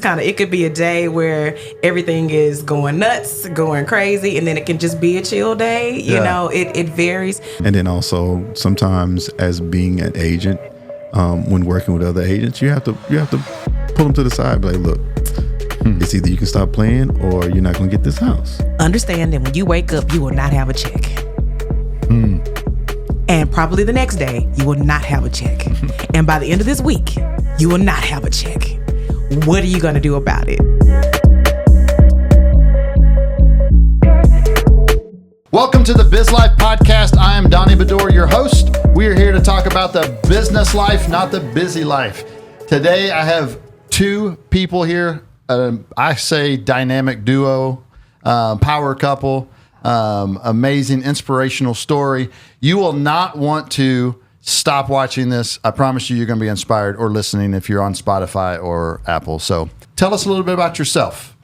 It could be a day where everything is going nuts, going crazy, and then it can just be a chill day. You know, it varies. And then also sometimes as being an agent, when working with other agents, you have to pull them to the side, be like, look, it's either you can stop playing or you're not going to get this house. Understand that when you wake up, you will not have a check. And probably the next day, you will not have a check. And by the end of this week, you will not have a check. What are you going to do about it? Welcome to the Biz Life Podcast. I am Donnie Bedore, your host. We are here to talk about the business life, not the busy life. Today, I have two people here. I say dynamic duo, power couple, amazing, inspirational story. You will not want to stop watching this. I promise you, you're going to be inspired, or listening if you're on Spotify or Apple. So tell us a little bit about yourself.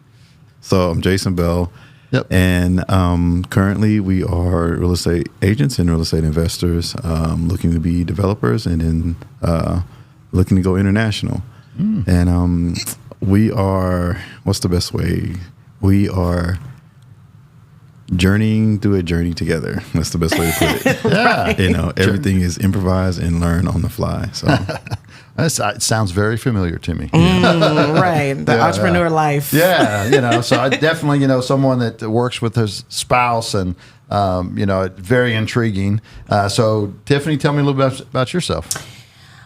So I'm Jason Bell. Yep. And currently we are real estate agents and real estate investors, looking to be developers and then looking to go international. And we are, what's the best way? We are journeying through a journey together. That's the best way to put it. Yeah. You know, everything is improvise and learn on the fly. So It sounds very familiar to me. Right. The entrepreneur life. Yeah. So I definitely, someone that works with his spouse and, very intriguing. So Tiffany, tell me a little bit about yourself.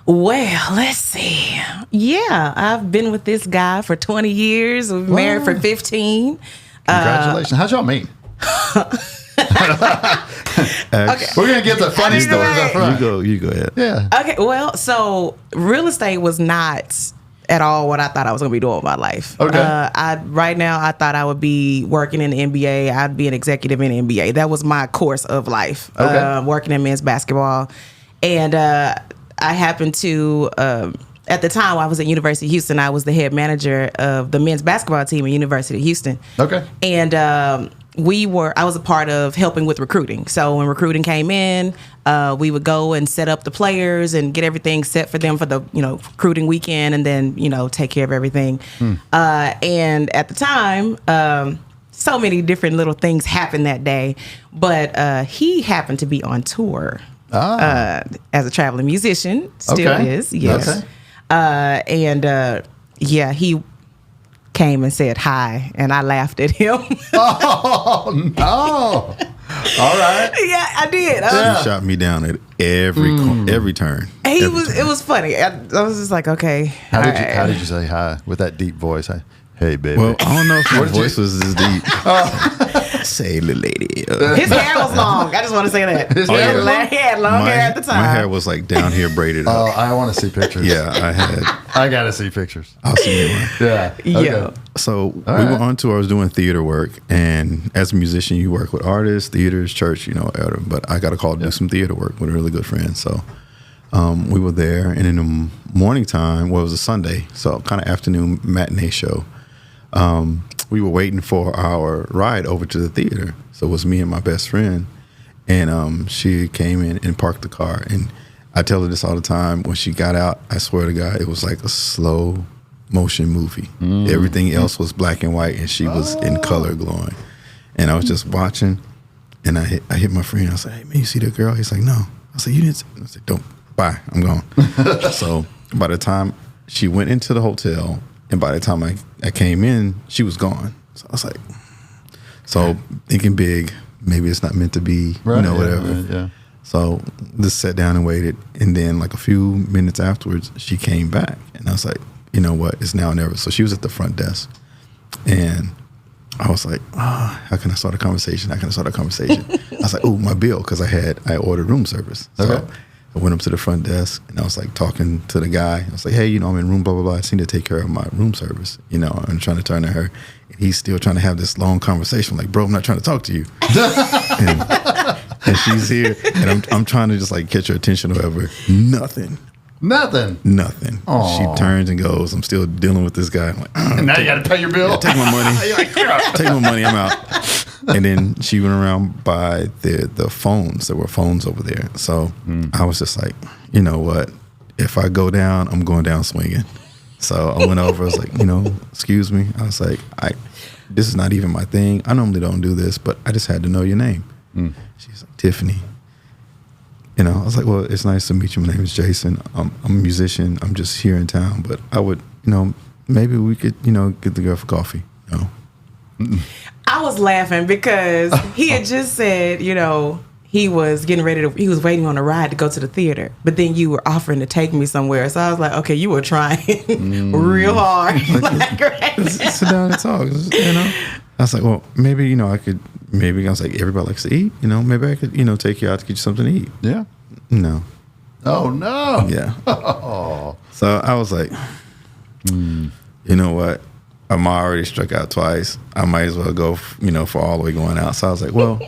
Well, let's see. Yeah, I've been with this guy for 20 years. We've been married for 15. Congratulations. How'd y'all meet? Okay. We're going to get the funny stories up front. You go ahead. Yeah. Okay, well, so real estate was not at all what I thought I was going to be doing with my life. Okay. Right now, I thought I would be working in the NBA. I'd be an executive in the NBA. That was my course of life, working in men's basketball. And I happened to, at the time I was at University of Houston, I was the head manager of the men's basketball team at University of Houston. Okay. And I was a part of helping with recruiting. So when recruiting came in, we would go and set up the players and get everything set for them for the, recruiting weekend, and then, take care of everything. And at the time, so many different little things happened that day, but he happened to be on tour as a traveling musician, still is, yes. Okay. He came and said hi, and I laughed at him. Oh, no. All right. Yeah, I did. He shot me down at every turn. It was funny. I was just like, okay. How did you say hi with that deep voice? Hey, baby. Well, I don't know if my voice was this deep. Say, little lady. His hair was long. I just want to say that. He had long hair at the time. My hair was like down here braided up. Oh, I want to see pictures. Yeah, I had. I got to see pictures. I'll see you one. Yeah. Okay. Yeah. So we were on tour. I was doing theater work. And as a musician, you work with artists, theaters, church, but I got a call to do some theater work with a really good friend. So we were there. And in the morning time, it was a Sunday, so kind of afternoon matinee show. We were waiting for our ride over to the theater. So it was me and my best friend. And she came in and parked the car. And I tell her this all the time. When she got out, I swear to God, it was like a slow motion movie. Everything else was black and white, and she was in color glowing. And I was just watching, and I hit my friend. I was like, hey, man, you see that girl? He's like, no. I said, you didn't see? I said, don't. Bye. I'm gone. So by the time she went into the hotel, and by the time I came in, she was gone. So I was like, thinking big, maybe it's not meant to be, whatever. Yeah. So just sat down and waited. And then like a few minutes afterwards, she came back. And I was like, you know what? It's now or never. So she was at the front desk. And I was like, how can I start a conversation? I was like, my bill, because I ordered room service. So I went up to the front desk, and I was like talking to the guy. I was like, hey, I'm in room, blah, blah, blah. I seem to take care of my room service. I'm trying to turn to her. And he's still trying to have this long conversation. I'm like, bro, I'm not trying to talk to you. and she's here, and I'm trying to just like catch her attention or whatever. Nothing. Aww. She turns and goes, I'm still dealing with this guy. I'm like, and now you got to pay your bill. Yeah, take my money. You're like, yeah. Take my money, I'm out. And then she went around by the phones. There were phones over there. So I was just like, you know what? If I go down, I'm going down swinging. So I went over. I was like, excuse me. I was like, this is not even my thing. I normally don't do this, but I just had to know your name. She's like, Tiffany. I was like, well, it's nice to meet you. My name is Jason. I'm a musician. I'm just here in town, but I would, maybe we could, get together for coffee. I was laughing because he had just said, he was getting ready he was waiting on a ride to go to the theater, but then you were offering to take me somewhere. So I was like, okay, you were trying real hard. Sit down and talk, I was like, well, maybe, I could, I was like, everybody likes to eat, maybe I could, take you out to get you something to eat. Yeah. No. Oh, no. Yeah. Oh. So I was like, you know what? I'm already struck out twice. I might as well go, for all the way going out. So I was like, well,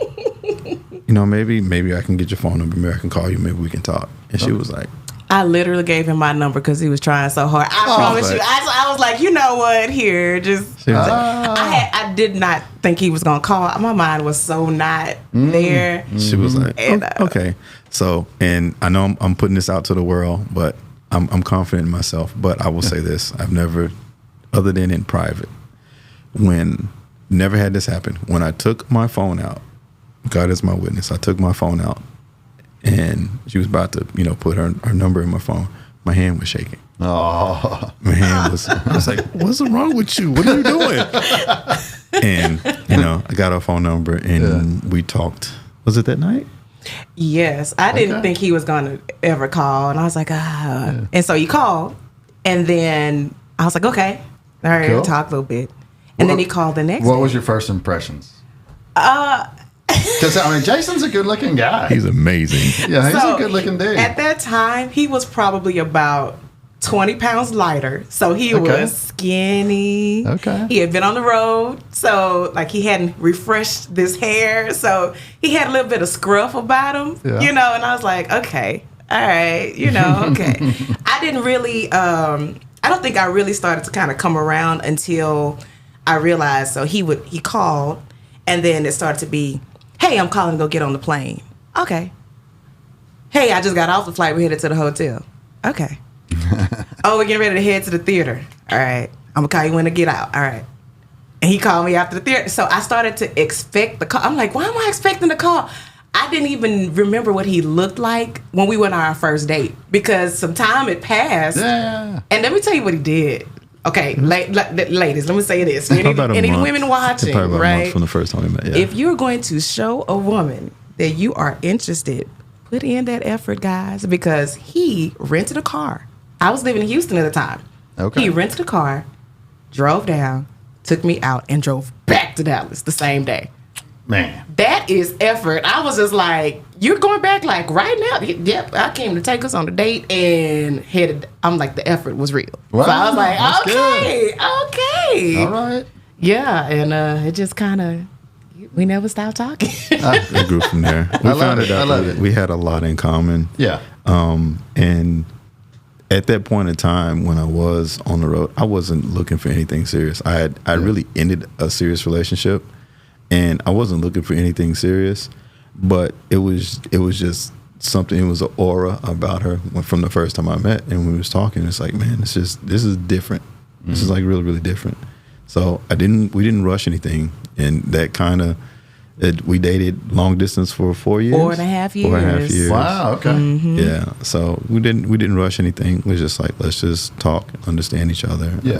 maybe I can get your phone number. Maybe I can call you. Maybe we can talk. And she was like, I literally gave him my number because he was trying so hard. I promise you. I was like, you know what? Here, just. I did not think he was gonna call. My mind was so not there. She was like, okay. So, and I know I'm putting this out to the world, but I'm confident in myself. But I will say this: I've never, other than in private, never had this happen. When I took my phone out, God is my witness. I took my phone out, and she was about to, put her number in my phone. My hand was shaking. Oh, my hand was. I was like, "What's wrong with you? What are you doing?" And I got her phone number, and we talked. Was it that night? Yes, I didn't think he was gonna ever call, and I was like, And so he called, and then I was like, okay, all right, cool. We'll talk a little bit, and then he called the next. What was your first impressions? Because Jason's a good-looking guy. He's amazing. Yeah, he's a good-looking dude. At that time, he was probably about 20 pounds lighter, so he was skinny. Okay. He had been on the road, so he hadn't refreshed this hair, so he had a little bit of scruff about him, and I was like, okay, all right, okay. I didn't really, I don't think I really started to kind of come around until I realized. So he called, and then it started to be, hey, I'm calling to go get on the plane. Okay. Hey, I just got off the flight. We're headed to the hotel. Okay. Oh, we're getting ready to head to the theater. All right. I'm going to call you when to get out. All right. And he called me after the theater. So I started to expect the call. I'm like, why am I expecting the call? I didn't even remember what he looked like when we went on our first date because some time had passed. Yeah. And let me tell you what he did. Okay, ladies, let me say this. Any women watching, probably about right? a month from the first time we met. Yeah. If you're going to show a woman that you are interested, put in that effort, guys, because he rented a car. I was living in Houston at the time. Okay. He rented a car, drove down, took me out, and drove back to Dallas the same day. Man. That is effort. I was just like, you're going back right now? Yep, I came to take us on a date and headed. I'm like, the effort was real. Wow, so I was like, okay. All right. Yeah, and it just kind of, we never stopped talking. We grew from there. We found it out that we had a lot in common. Yeah. And at that point in time when I was on the road, I wasn't looking for anything serious. I really ended a serious relationship. And I wasn't looking for anything serious, but it was just something. It was an aura about her from the first time I met, and we was talking. It's like, man, this is different. Mm-hmm. This is like really, really different. So we didn't rush anything, and that kind of we dated long distance for 4 years. 4.5 years. 4.5 years. Wow. Okay. Mm-hmm. Yeah. So we didn't rush anything. We was just like, let's just talk, understand each other. Yeah.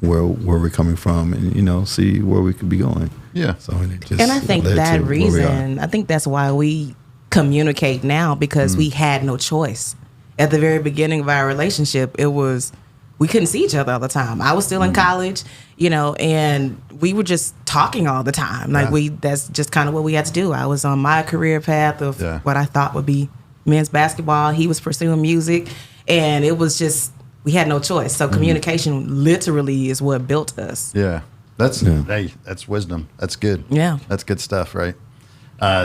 Where we're coming from, and see where we could be going. Yeah. So and I think that reason, I think that's why we communicate now, because we had no choice. At the very beginning of our relationship, it was, we couldn't see each other all the time. I was still in college, and we were just talking all the time. That's just kind of what we had to do. I was on my career path of what I thought would be men's basketball. He was pursuing music, and it was just, we had no choice. So communication literally is what built us. Yeah. That's wisdom. That's good. Yeah. That's good stuff, right?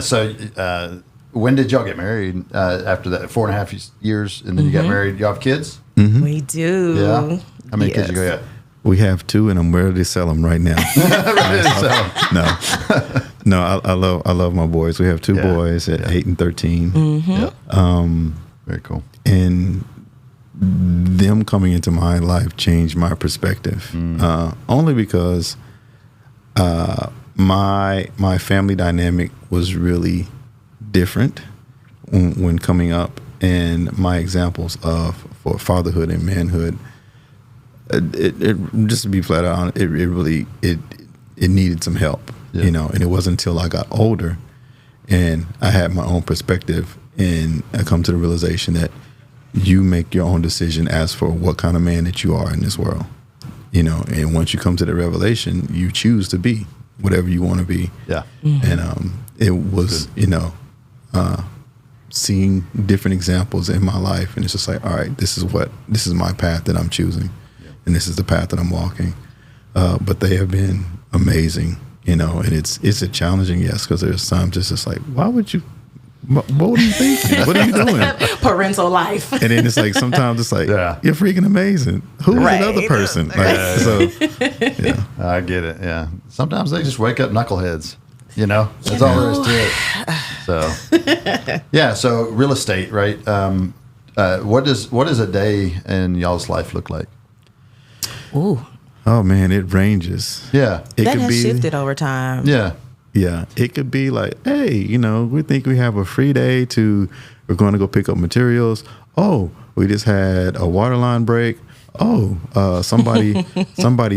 So when did y'all get married after that? 4.5 years, and then you got married. Y'all have kids? Mm-hmm. We do. Yeah. How many kids you got? We have 2, and I'm ready to sell them right now. No, I love my boys. We have 2 boys at 8 and 13. Mm-hmm. Yeah. Very cool. And them coming into my life changed my perspective. Only because my family dynamic was really different when coming up, and my examples for fatherhood and manhood. It just to be flat out, it really needed some help, And it wasn't until I got older and I had my own perspective, and I come to the realization that you make your own decision as for what kind of man that you are in this world, And once you come to the revelation, you choose to be whatever you want to be. Yeah. And it was, seeing different examples in my life, and it's just like, all right, this is my path that I'm choosing, and this is the path that I'm walking. But they have been amazing, and it's a challenging, yes, because there's times it's just like, why would you? What are you thinking? What are you doing? Parental life. And then it's like sometimes it's like, you're freaking amazing. Who's another person? I get it. Yeah. Sometimes they just wake up knuckleheads. That's all there is to it. So, So real estate, right? What does a day in y'all's life look like? Ooh. Oh man, it ranges. Yeah. That has shifted over time. Yeah. Yeah, it could be like, hey, we think we have a free day we're going to go pick up materials. Oh, we just had a water line break. Oh, somebody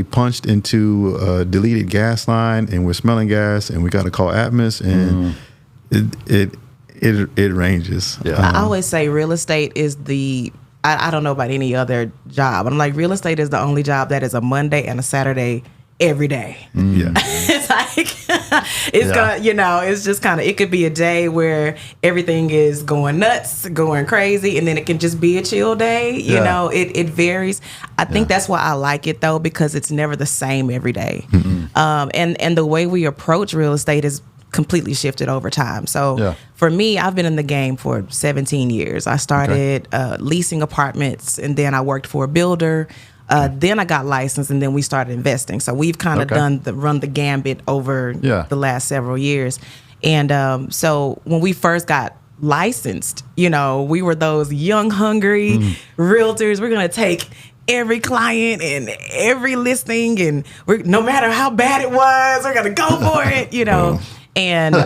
punched into a deleted gas line and we're smelling gas and we got to call Atmos, and it ranges. Yeah. I always say real estate is I don't know about any other job. I'm like, real estate is the only job that is a Monday and a Saturday every day. Yeah. It's like, it's just kind of, it could be a day where everything is going nuts, going crazy, and then it can just be a chill day. It varies. I think that's why I like it though, because it's never the same every day. And the way we approach real estate is completely shifted over time. So for me, I've been in the game for 17 years. I started leasing apartments, and then I worked for a builder. Then I got licensed, and then we started investing. So we've kind of run the gambit over the last several years. And so when we first got licensed, we were those young, hungry realtors. We're going to take every client and every listing, and no matter how bad it was, we're going to go for it, And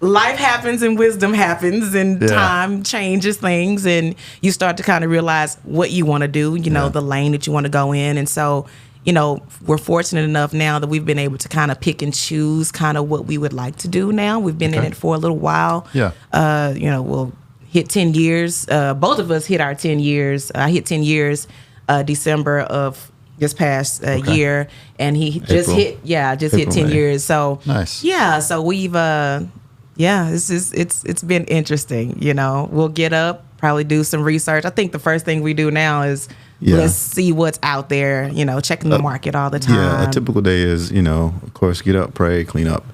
life happens and wisdom happens, and time changes things, and you start to kind of realize what you want to do, the lane that you want to go in. And so, we're fortunate enough now that we've been able to kind of pick and choose kind of what we would like to do now. We've been in it for a little while. Yeah. We'll hit 10 years. Both of us hit our 10 years. I hit 10 years December of this past year, and he just hit 10 years. So nice. Yeah, so we've it's been interesting. We'll get up, probably do some research. I think the first thing we do now is let's see what's out there. Checking the market all the time. Yeah, a typical day is of course, get up, pray, clean up,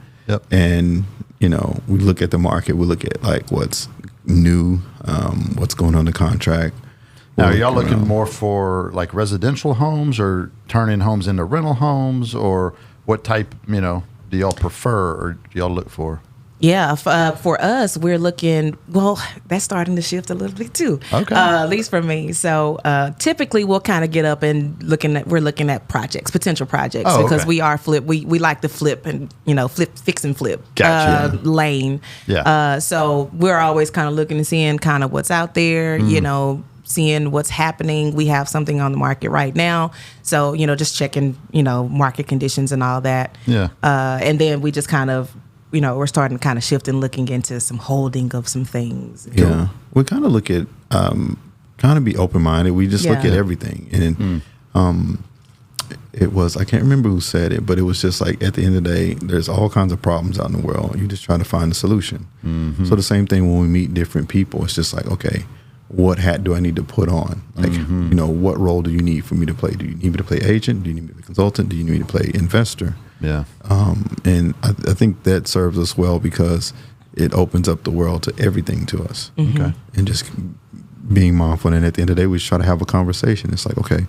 and we look at the market. We look at like what's new, what's going on the contract. Now, are y'all looking more for like residential homes, or turning homes into rental homes, or what type, do y'all prefer, or do y'all look for? Yeah, for us, we're looking, that's starting to shift a little bit too. Okay. At least for me. So typically we'll kind of get up and we're looking at projects, potential projects, because we are we like to flip and, fix and flip lane. Yeah. So we're always kind of looking and seeing kind of what's out there, seeing what's happening. We have something on the market right now. So, just checking, market conditions and all that. Yeah. And then we just kind of, we're starting to kind of shift and looking into some holding of some things. Yeah. We kind of look at, kind of be open-minded. We just look at everything. And it was, I can't remember who said it, but it was just like, at the end of the day, there's all kinds of problems out in the world. You just try to find a solution. So the same thing when we meet different people, it's just like, okay, what hat do I need to put on? Like, what role do you need for me to play? Do you need me to play agent? Do you need me to be consultant? Do you need me to play investor? Yeah. And I think that serves us well because it opens up the world to everything to us. Okay. And just being mindful. And at the end of the day, we just try to have a conversation. It's like, okay,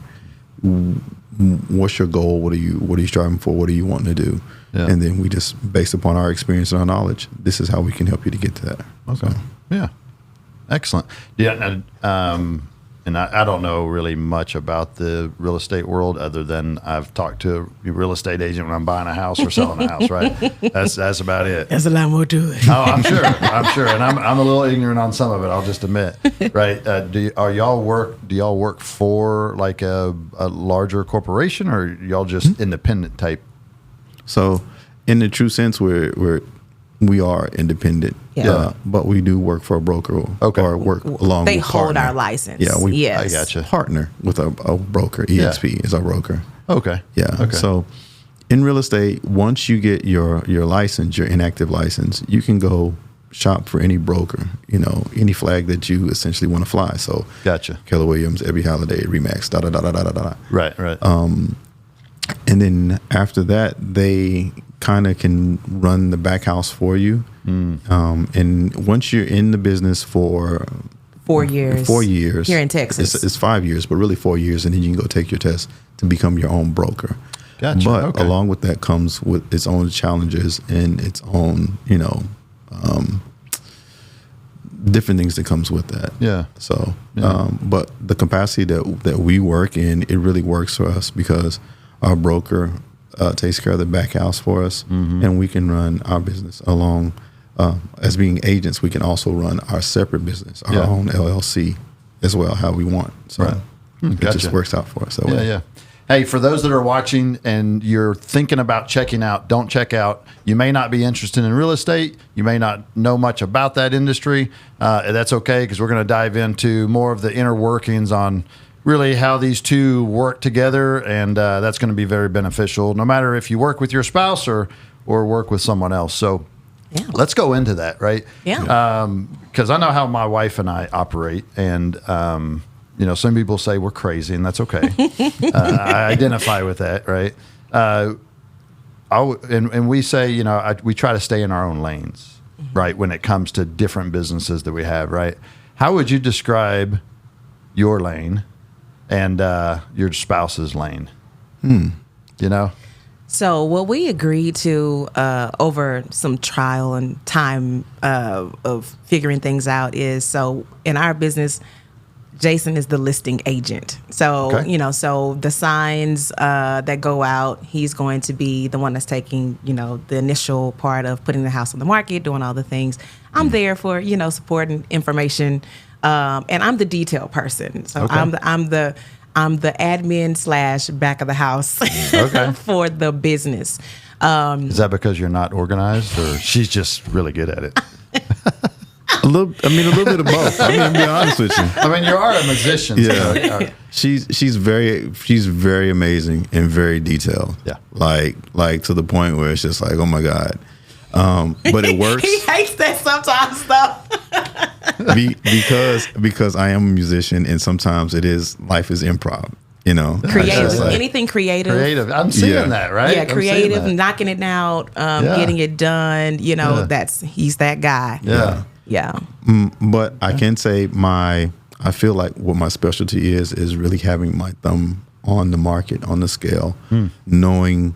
what's your goal? What are you striving for? What are you wanting to do? Yeah. And then we just, based upon our experience and our knowledge, this is how we can help you to get to that. Okay. So. Yeah. Excellent. Yeah. And I don't know really much about the real estate world other than I've talked to a real estate agent when I'm buying a house or selling a house, right? That's about it. There's a lot more to it. Oh, I'm sure. And I'm a little ignorant on some of it, I'll just admit, right? Do y'all work for like a larger corporation, or y'all just independent type? So in the true sense, we are independent, but we do work for a broker or work along they with hold partner. our license. Yeah, I gotcha. Partner with a broker. EXP is our broker. Okay. Yeah. Okay. So in real estate, once you get your license, your inactive license, you can go shop for any broker, any flag that you essentially want to fly. So Gotcha. Keller Williams, Every Holiday, Remax, da. Right. And then after that, they kind of can run the back house for you. And once you're in the business for 4 years. 4 years. Here in Texas. It's 5 years, but really 4 years. And then you can go take your test to become your own broker. Gotcha. But along with that comes with its own challenges and its own, different things that comes with that. Yeah. So, but the capacity that we work in, it really works for us because our broker takes care of the back house for us, and we can run our business along. As being agents, we can also run our separate business, our own LLC as well, how we want. So it just works out for us that way. Yeah. Hey, for those that are watching and you're thinking about checking out, don't check out. You may not be interested in real estate. You may not know much about that industry. That's okay, because we're going to dive into more of the inner workings on really how these two work together, and that's going to be very beneficial, no matter if you work with your spouse or work with someone else. So let's go into that, right? Yeah. Because I know how my wife and I operate, and some people say we're crazy, and that's okay. I identify with that, right? And we say, we try to stay in our own lanes, right, when it comes to different businesses that we have, right? How would you describe your lane and your spouse's lane? So what we agreed to over some trial and time of figuring things out is, so in our business, Jason is the listing agent. So, so the signs that go out, he's going to be the one that's taking, the initial part of putting the house on the market, doing all the things. I'm there for, support and information. And I'm the detail person. So I'm the admin / back of the house for the business. Is that because you're not organized, or she's just really good at it? A little bit of both. To be honest with you. You are a musician. Yeah. So, she's very amazing and very detailed. Yeah. Like to the point where it's just like, oh my God. But it works. He hates that sometimes though. because I am a musician, and sometimes life is improv. Creative, anything creative. I'm seeing that, right? Yeah, creative, knocking it out, getting it done. He's that guy. Yeah. But I can say I feel like what my specialty is really having my thumb on the market, on the scale, knowing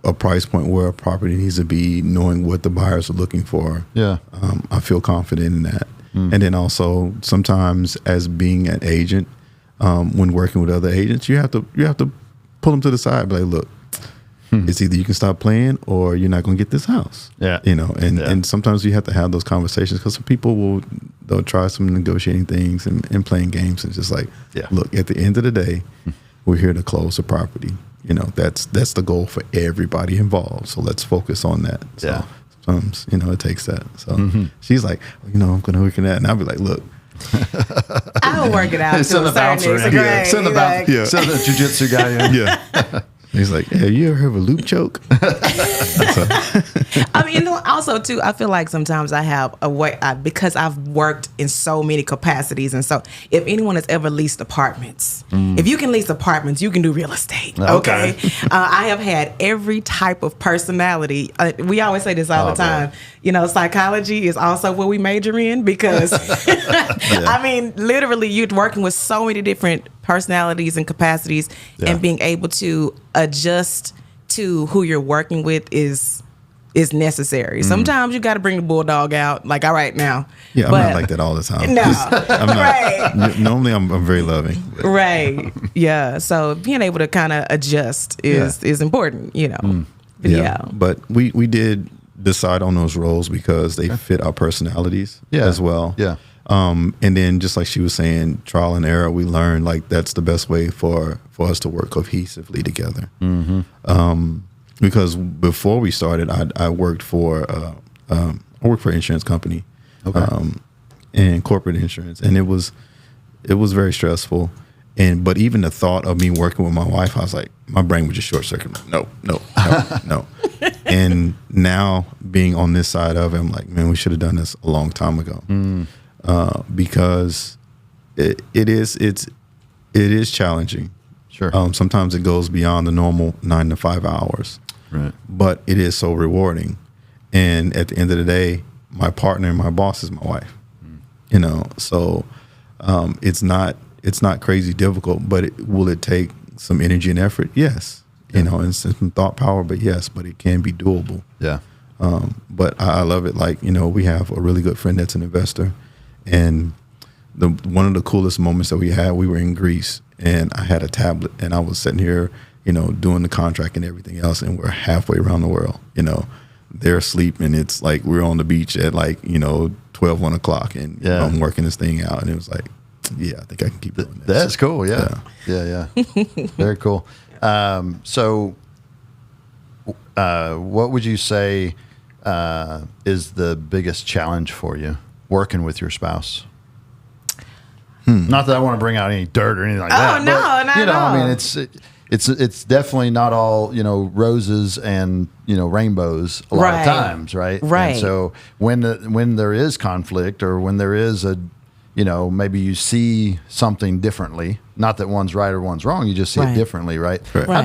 a price point where a property needs to be, knowing what the buyers are looking for. Yeah. I feel confident in that. And then also sometimes as being an agent, when working with other agents, you have to pull them to the side, be like, look, it's either you can stop playing or you're not going to get this house. Yeah. And sometimes you have to have those conversations, because some people they'll try some negotiating things and playing games, and just like, look, at the end of the day, we're here to close the property. That's the goal for everybody involved. So let's focus on that. So sometimes, it takes that. So she's like, I'm going to work in that. And I'll be like, look, I'll work it out. Send the bouncer in. Send the jiu-jitsu guy in. Yeah. He's like, have you ever heard of a loop choke? Also too, I feel like sometimes I have a way, because I've worked in so many capacities. And so if anyone has ever leased apartments, if you can lease apartments, you can do real estate. Okay. I have had every type of personality. We always say this all the time. Psychology is also what we major in, because literally you're working with so many different personalities and capacities, and being able to adjust to who you're working with is is necessary. Sometimes you got to bring the bulldog out. Like, all right, now. Yeah, I'm not like that all the time. No, I'm not. right. Normally, I'm very loving. Right. Yeah. So being able to kind of adjust is important, you know. Yeah. But we did decide on those roles because they fit our personalities as well. Yeah. And then just like she was saying, trial and error, we learned like that's the best way for us to work cohesively together. Because before we started, I worked for an insurance company, and corporate insurance, and it was very stressful. But even the thought of me working with my wife, I was like, my brain would just short circuit. No. And now being on this side of it, I'm like, man, we should have done this a long time ago, because it is challenging. Sure. Sometimes it goes beyond the normal 9 to 5 hours. Right. But it is so rewarding. And at the end of the day, my partner and my boss is my wife. You know, so it's not crazy difficult, but will it take some energy and effort? Yes. You know, and some thought power, but it can be doable. Yeah. But I love it. Like, you know, we have a really good friend that's an investor, and one of the coolest moments that we were in Greece, and I had a tablet, and I was sitting here, you know, doing the contract and everything else, and we're halfway around the world. You know, they're asleep, and it's like we're on the beach at 12, 1 o'clock, and you know, I'm working this thing out, and it was like, yeah, I think I can keep doing that. That's cool. Yeah. Very cool. So what would you say is the biggest challenge for you working with your spouse? Not that I want to bring out any dirt or anything like that. Oh, no, but, not you know, at all. I mean, it's definitely not all, you know, roses and, you know, rainbows a lot of times, right? Right. And so when there is conflict, or when there is you know, maybe you see something differently, not that one's right or one's wrong, you just see it differently, right? Right. How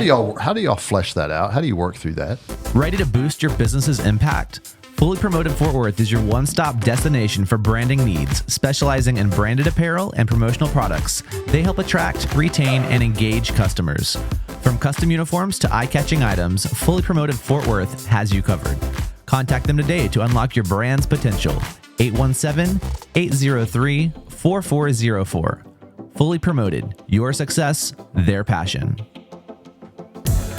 do y'all flesh that out? How do you work through that? Ready to boost your business's impact? Fully Promoted Fort Worth is your one-stop destination for branding needs, specializing in branded apparel and promotional products. They help attract, retain, and engage customers. From custom uniforms to eye-catching items, Fully Promoted Fort Worth has you covered. Contact them today to unlock your brand's potential. 817-803-4404. Fully Promoted, your success, their passion.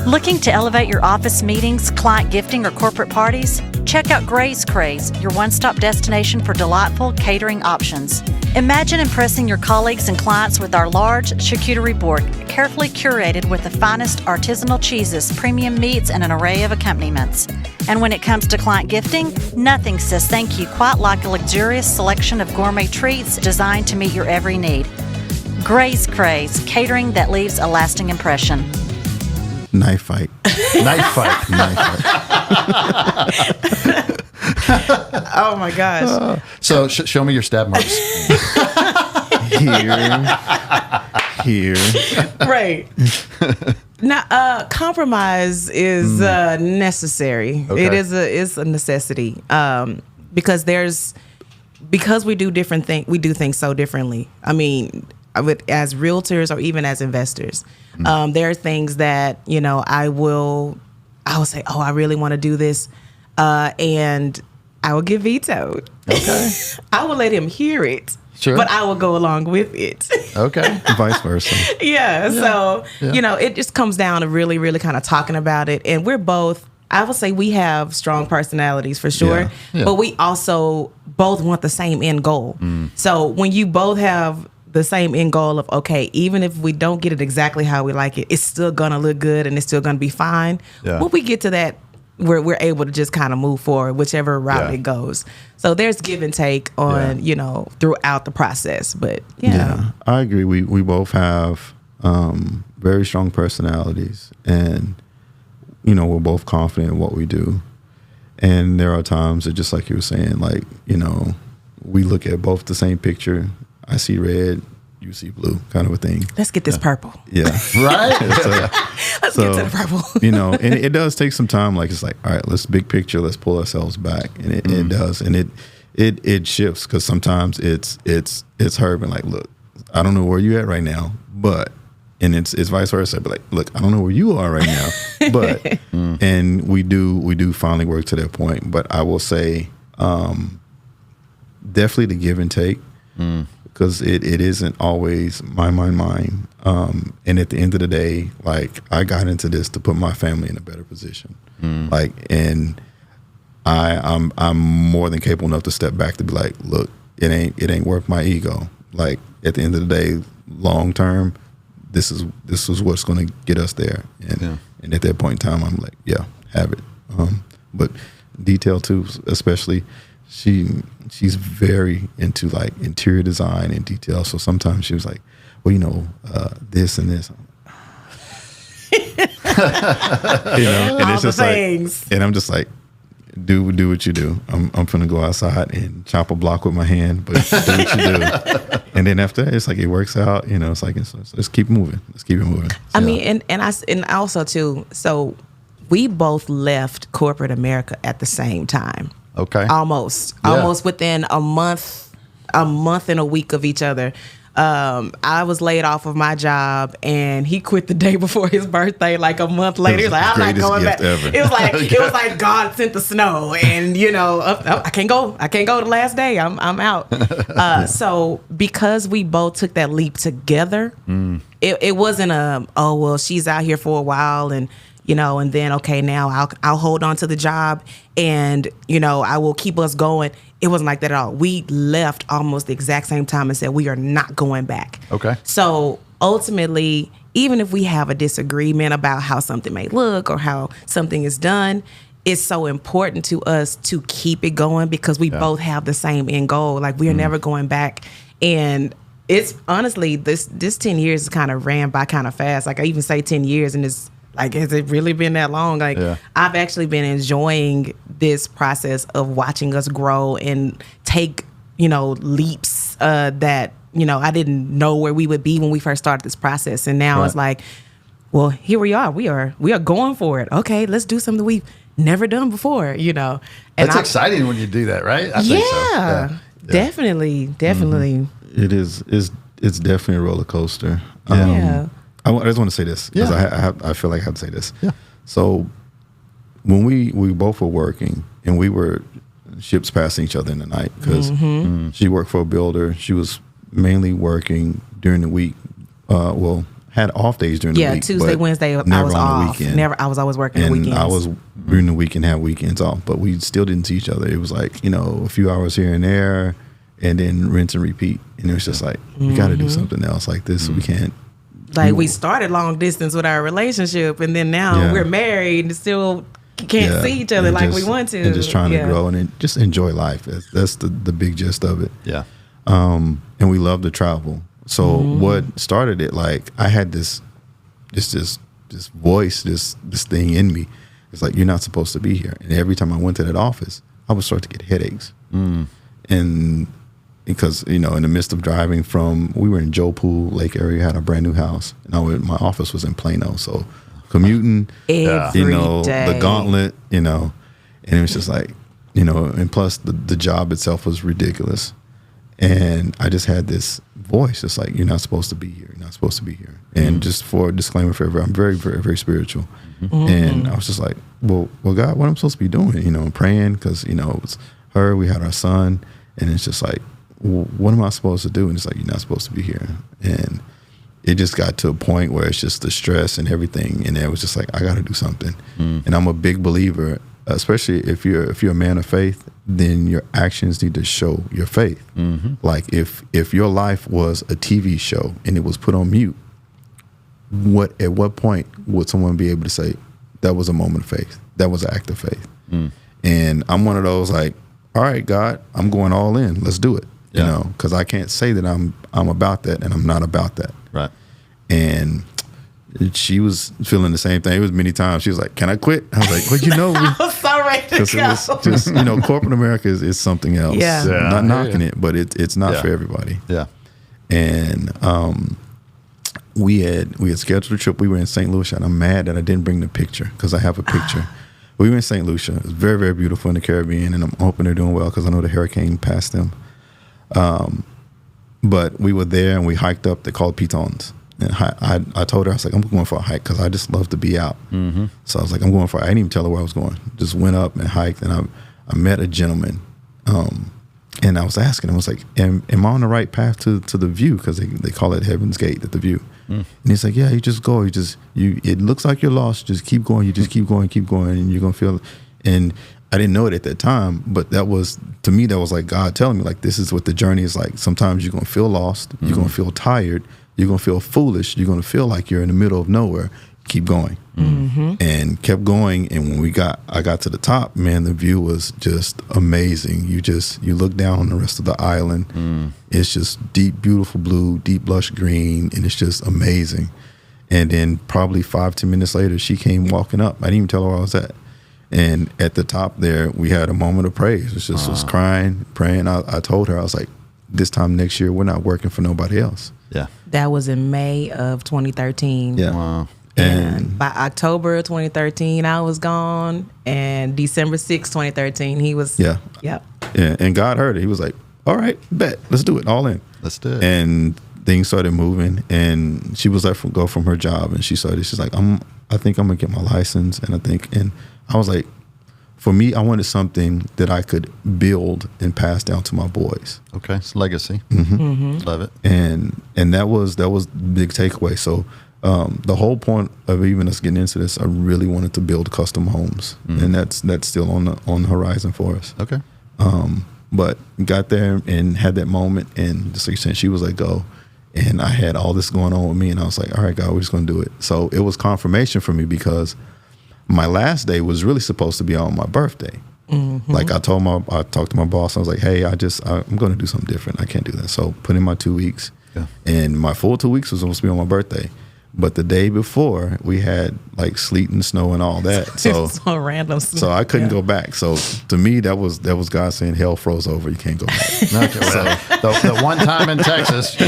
Looking to elevate your office meetings, client gifting, or corporate parties? Check out Gray's Craze, your one-stop destination for delightful catering options. Imagine impressing your colleagues and clients with our large charcuterie board, carefully curated with the finest artisanal cheeses, premium meats, and an array of accompaniments. And when it comes to client gifting, nothing says thank you quite like a luxurious selection of gourmet treats designed to meet your every need. Gray's Craze, catering that leaves a lasting impression. Knife fight. Knife fight. Oh my gosh. So show me your stab marks. Here. Right. Now, compromise is necessary. Okay. It is a necessity, because we do different things. We do things so differently. I mean, as realtors or even as investors, there are things that, you know, I will say, oh, I really want to do this, and I will get vetoed. Okay. I will let him hear it. Sure. But I will go along with it. Okay. Vice versa. Yeah. So, you know, it just comes down to really, really kind of talking about it. And we're both, I would say we have strong personalities for sure, but we also both want the same end goal. So when you both have the same end goal of, okay, even if we don't get it exactly how we like it, it's still going to look good and it's still going to be fine. Yeah. When we get to that, we're able to just kind of move forward, whichever route it goes. So there's give and take on, you know, throughout the process. But Yeah, I agree. We both have very strong personalities, and, you know, we're both confident in what we do. And there are times that, just like you were saying, like, you know, we look at both the same picture. I see red, you see blue, kind of a thing. let's get this purple. Yeah. Right? Let's get to the purple. You know, and it does take some time. Like, it's like, all right, let's big picture, let's pull ourselves back. And it does. And it shifts, because sometimes it's her being like, look, I don't know where you're at right now, but and it's vice versa. But like, look, I don't know where you are right now, but and we do finally work to that point. But I will say, definitely the give and take, because it isn't always mine. And at the end of the day, like, I got into this to put my family in a better position. Like, and I'm more than capable enough to step back to be like, look, it ain't worth my ego. Like, at the end of the day, long term, this is what's going to get us there. And at that point in time, I'm like, yeah, have it. But detail too, especially, she's very into like interior design and detail. So sometimes she was like, well, this and this. And it's just things. like, and I'm just like, do what you do. I'm finna go outside and chop a block with my hand, but do what you do. And then after that, it's like, it works out. It's like, let's keep moving. Let's keep it moving. I mean, and also too. So we both left corporate America at the same time. Okay. Almost within a month and a week of each other. I was laid off of my job, and he quit the day before his birthday. Like a month later, he was like, "I'm not going back." Ever. It was like God sent the snow, and I can't go the last day. I'm out. So because we both took that leap together, it wasn't she's out here for a while, and and then okay, now I'll hold on to the job, and I will keep us going. It wasn't like that at all. We left almost the exact same time and said we are not going back. Okay. So ultimately, even if we have a disagreement about how something may look or how something is done, it's so important to us to keep it going because we both have the same end goal. Like, we are never going back. And it's honestly, this 10 years is kind of ran by kind of fast. Like, I even say 10 years, and it's like, has it really been that long? Like, I've actually been enjoying this process of watching us grow and take, leaps that, I didn't know where we would be when we first started this process. And now it's like, well, here we are. We are going for it. Okay, let's do something we've never done before, And it's exciting when you do that, right? I think so. Yeah. Definitely. It is. It's definitely a roller coaster. I just want to say this because I feel like I have to say this. Yeah. So when we both were working, and we were ships passing each other in the night because she worked for a builder. She was mainly working during the week. Had off days during the week. Yeah, Tuesday, Wednesday, I was off. I was always working the weekends. I was during the week and have weekends off, but we still didn't see each other. It was like, a few hours here and there, and then rinse and repeat. And it was just like, we got to do something else like this. We can't. Like, we started long distance with our relationship, and then now we're married and still can't see each other like we want to. And just trying to grow and just enjoy life. That's the big gist of it. Yeah. And we love to travel. So what started it, like, I had this voice, this thing in me. It's like, you're not supposed to be here. And every time I went to that office, I would start to get headaches. And because, in the midst of driving we were in Joe Pool Lake area, had a brand new house. And my office was in Plano. So commuting, every day. The gauntlet, and it was just like, and plus the job itself was ridiculous. And I just had this voice. It's like, you're not supposed to be here. You're not supposed to be here. And just for a disclaimer for everyone, I'm very, very, very spiritual. And I was just like, well, God, what am I supposed to be doing? Praying because, it was her. We had our son. And it's just like, what am I supposed to do? And it's like, you're not supposed to be here. And it just got to a point where it's just the stress and everything. And it was just like, I got to do something. And I'm a big believer, especially if you're a man of faith, then your actions need to show your faith. Like if your life was a TV show and it was put on mute, at what point would someone be able to say that was a moment of faith? That was an act of faith. And I'm one of those like, all right, God, I'm going all in. Let's do it. Because I can't say that I'm about that and I'm not about that. Right. And she was feeling the same thing. It was many times. She was like, "Can I quit?" I was like, "Well, I was so ready to go." It was just, corporate America is something else. Yeah. Not knocking it, but it's not for everybody. Yeah. And we had scheduled a trip. We were in St. Lucia, and I'm mad that I didn't bring the picture because I have a picture. We were in St. Lucia. It was very, very beautiful in the Caribbean, and I'm hoping they're doing well because I know the hurricane passed them. But we were there, and we hiked up. They called pitons. And I told her, I was like, I'm going for a hike because I just love to be out. Mm-hmm. So I was like, I'm going for. I didn't even tell her where I was going. Just went up and hiked, and I met a gentleman. And I was asking him, I was like, am I on the right path to the view? Because they call it Heaven's Gate at the view. And he's like, yeah, you just go. It looks like you're lost. Just keep going. You just keep going, and you're going to feel. And I didn't know it at that time, but to me, that was like God telling me, like, this is what the journey is like. Sometimes you're going to feel lost. You're going to feel tired. You're going to feel foolish. You're going to feel like you're in the middle of nowhere. Keep going. And kept going. And when I got to the top, man, the view was just amazing. You look down on the rest of the island. It's just deep, beautiful blue, deep, lush green. And it's just amazing. And then probably 5-10 minutes later, she came walking up. I didn't even tell her where I was at. And at the top there, we had a moment of praise. It just was crying, praying. I told her, I was like, this time next year, we're not working for nobody else. Yeah. That was in May of 2013. Yeah. Wow. And by October 2013, I was gone. And December 6, 2013, he was. Yeah. Yep. Yeah. And God heard it. He was like, all right, bet. Let's do it. All in. Let's do it. And things started moving. And she was let go from her job. And she's like, I think I'm going to get my license. And I was like, for me, I wanted something that I could build and pass down to my boys. Okay. It's legacy. Love it. And that was the big takeaway. So the whole point of even us getting into this, I really wanted to build custom homes, and that's still on the horizon for us. Okay. But got there and had that moment, and just like you said, she was like, go. And I had all this going on with me, and I was like, all right, God, we're just going to do it. So it was confirmation for me because my last day was really supposed to be on my birthday. Like I talked to my boss. I was like, hey, I'm going to do something different. I can't do that. So put in my 2 weeks, and my full 2 weeks was supposed to be on my birthday. But the day before, we had like sleet and snow and all that. So so random. So I couldn't go back. So to me, that was God saying, hell froze over. You can't go back. Okay, well, the one time in Texas, for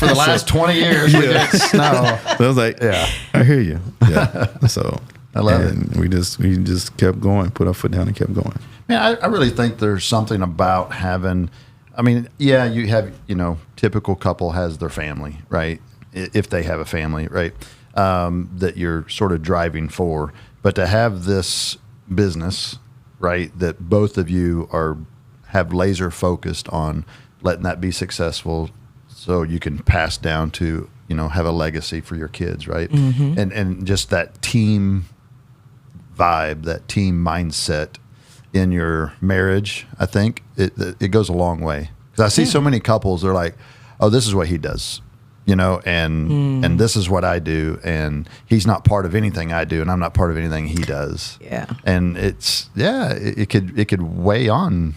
the last 20 years, we get snow. So I was like, yeah, I hear you. Yeah. So I love it. And we just kept going, put our foot down and kept going. Man, I really think there's something about having, you have, typical couple has their family, right? If they have a family, right? That you're sort of driving for. But to have this business, right, that both of you have laser focused on letting that be successful so you can pass down to, have a legacy for your kids, right? And just that team vibe, that team mindset in your marriage, I think it goes a long way. Because I see so many couples, they're like, oh, this is what he does. And this is what I do, and he's not part of anything I do, and I'm not part of anything he does. Yeah. And it could weigh on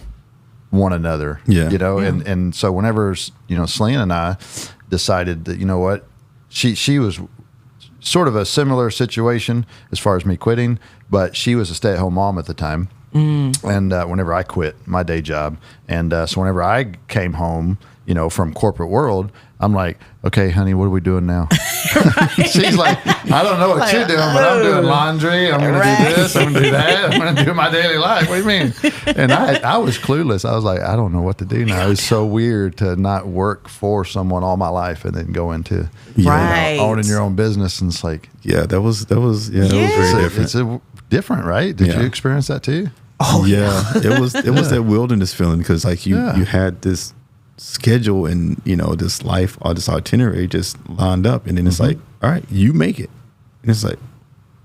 one another. Yeah. And so whenever Selena and I decided that, you know what, she was sort of a similar situation as far as me quitting, but she was a stay-at-home mom at the time. And whenever I quit my day job, and so whenever I came home, from corporate world, I'm like, okay, honey, what are we doing now? She's like, I don't know what you're doing, but I'm doing laundry. I'm going to do this. I'm going to do that. I'm going to do my daily life. What do you mean? And I was clueless. I was like, I don't know what to do now. It's so weird to not work for someone all my life and then go into owning your own business. And it's like, that was very different. It's different, right? Did you experience that too? Oh yeah. It was that wilderness feeling because like you had this schedule and this life or this itinerary just lined up, and then it's like, all right, you make it, and it's like,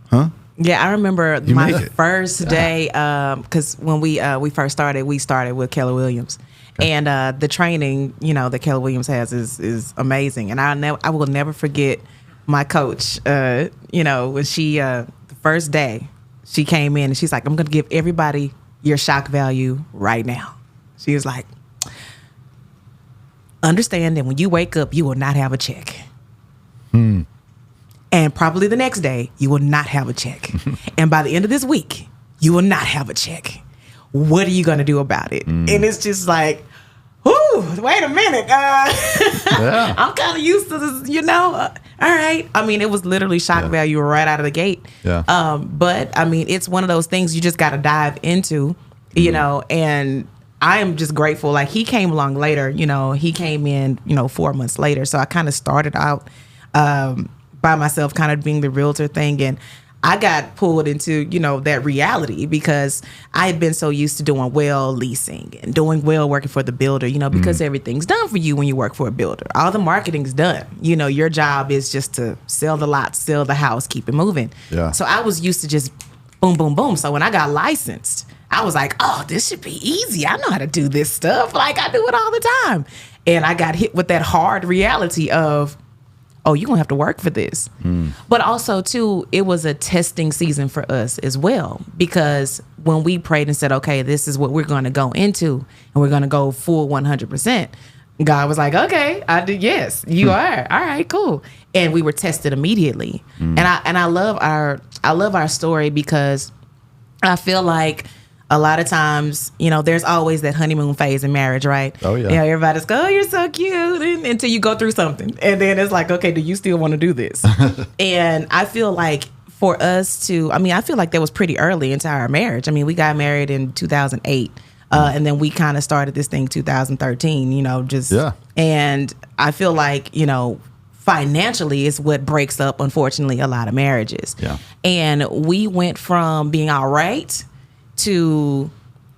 huh? Yeah, I remember my first day because when we first started, we started with Keller Williams, and the training that Keller Williams has is amazing, and I will never forget my coach. When she the first day she came in and she's like, I'm going to give everybody your shock value right now. She was like, understand that when you wake up, you will not have a check. And probably the next day, you will not have a check. And by the end of this week, you will not have a check. What are you going to do about it? And it's just like, wait a minute. I'm kind of used to this, all right. It was literally shock value right out of the gate. Yeah. But it's one of those things you just got to dive into, and I am just grateful. Like he came along later, he came in, 4 months later. So I kind of started out by myself, kind of being the realtor thing. And I got pulled into, that reality because I had been so used to doing well leasing and doing well working for the builder, because everything's done for you when you work for a builder. All the marketing's done. Your job is just to sell the lot, sell the house, keep it moving. Yeah. So I was used to just boom, boom, boom. So when I got licensed, I was like, oh, this should be easy. I know how to do this stuff. Like, I do it all the time. And I got hit with that hard reality of, oh, you're going to have to work for this. But also, too, it was a testing season for us as well. Because when we prayed and said, okay, this is what we're going to go into, and we're going to go full 100%, God was like, okay, I did. Yes, you are. All right, cool. And we were tested immediately. And I love our story because I feel like a lot of times, there's always that honeymoon phase in marriage, right? Oh, yeah. Everybody's go, oh, you're so cute, until you go through something. And then it's like, okay, do you still want to do this? And I feel like for us I feel like that was pretty early into our marriage. I mean, we got married in 2008. And then we kind of started this thing 2013, and I feel like, financially is what breaks up, unfortunately, a lot of marriages. Yeah. And we went from being all right to,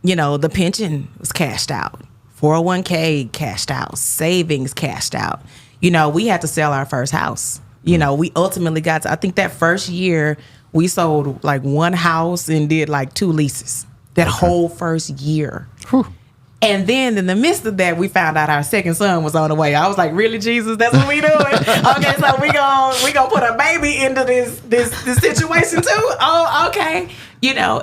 the pension was cashed out, 401k cashed out, savings cashed out. We had to sell our first house. We ultimately got to, I think that first year we sold like one house and did like 2 leases. That whole first year. Whew. And then in the midst of that, we found out our second son was on the way. I was like, really, Jesus? That's what we doing? Okay, so we gonna put a baby into this situation too? Oh, okay.